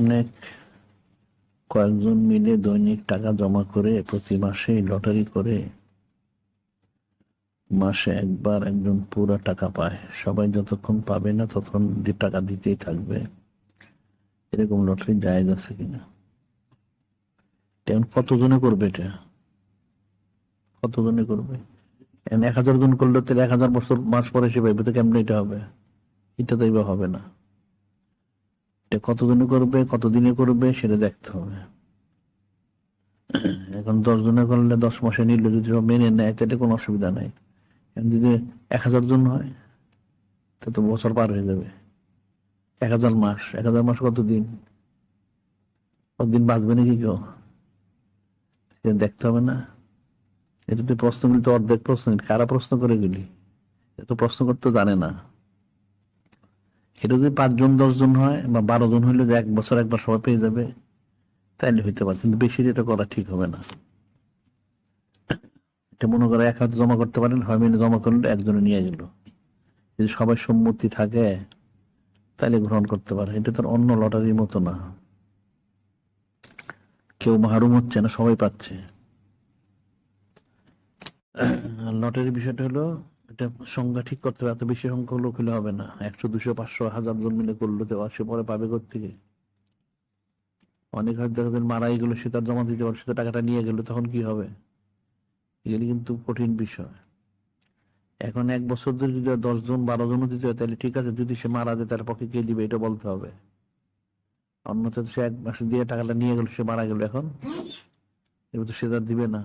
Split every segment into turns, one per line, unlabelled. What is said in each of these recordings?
অনেক কয়েকজন মিলে দৈনিক টাকা জমা করে প্রতি মাসে লটারি করে মাসে একবার একজন পুরো টাকা পায়। সবাই যতক্ষণ পাবে না ততক্ষণ টাকা দিতেই থাকবে। এরকম লটারি জায়েজ আছে কিনা? এখন কতজনে করবে এটা? কতজনে করবে? 1000 জন করলে তো 1000 বছর মাস পরে সে পাইবে, তো কেমনে এটা হবে? এটা তো এবার হবে না। এটা কতজনে করবে, কতদিনে করবে সেটা দেখতে হবে। এখন 10 জনে করলে 10 মাসে নিল, যদি সব মেনে নেয় তাহলে কোনো অসুবিধা নাই। এখন যদি 1000 জন হয় তা তো বছর পার হয়ে যাবে। 1000 মাস, 1000 মাস কতদিন? কতদিন বাঁচবে নাকি কেউ? সেটা দেখতে হবে না? এটাতে প্রশ্নগুলি তো অর্ধেক প্রশ্ন, কারা প্রশ্ন করে গেলি? এত প্রশ্ন করতে জানে না। এটা যদি 5 জন 10 জন হয় বা 12 জন হইলে যে 1 বছর একবার সবাই পেয়ে যাবে, তাইলে হইতে পারে, কিন্তু বেশি এটা করা ঠিক হবে না। এটা মনে করে 1000 জমা করতে পারেন, হয় মিলে জমা করলে একজনে নিয়ে গেল। যদি সবাই সম্মতি থাকে তাহলে গ্রহণ করতে পারে। এটা তো অন্য লটারির মতো না, কেউ মাহরুম হচ্ছে না, সবাই পাচ্ছে। লটারির বিষয়টা হলো, এটা সংখ্যা ঠিক করতে হবে। এত বেশি সংখ্যক লোক হলে হবে না। 100 200 500 1000 জন মিলে করলো তো সে পরে পাবে কোত্থেকে? অনেক হয়তো দেখা যায় মারাই গেলো, সে তার জমা দিতে পারছে, সে টাকাটা নিয়ে গেল, তখন কি হবে? এগুলি কিন্তু কঠিন বিষয়। এখন 1 বছর ধরে যদি 10 জন 12 জনও দিতে হয় তাহলে ঠিক আছে, যদি সে মারা যায় তার পক্ষে কে দিবে এটা বলতে হবে। অন্যথা সে 1 মাস দিয়ে টাকাটা নিয়ে গেল, সে মারা গেল, এখন এবার তো সে তার দিবে না।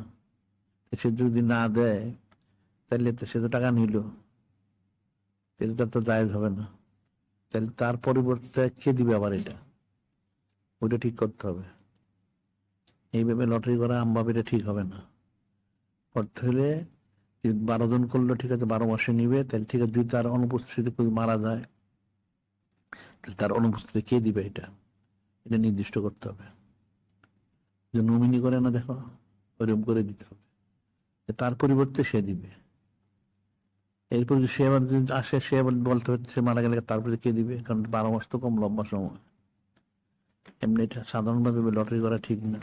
সে যদি না দেয় তাহলে তো সে তো টাকা নিল, তাহলে তার তো জায়েজ হবে না। তাহলে তার পরিবর্তে কে দিবে আবার? এটা ওইটা ঠিক করতে হবে। এইভাবে লটারি করা আমভাবে এটা ঠিক হবে না। করতে হলে 12 জন করলো ঠিক আছে, 12 মাসে নিবে, তাহলে ঠিক আছে। যদি তার অনুপস্থিতি মারা যায় তাহলে তার অনুপস্থিতি কে দিবে? এটা এটা নির্দিষ্ট করতে হবে। যে নমিনি করে না, দেখো, ওইরকম করে দিতে হবে, তার পরিবর্তে সে দিবে। এরপর সে আবার যদি আসে, সে আবার বলতে হচ্ছে মারা গেলে তারপরে কে দিবে, কারণ 12 মাস তো কম লম্বা সময়। এমনি এটা সাধারণভাবে লটারি করা ঠিক না।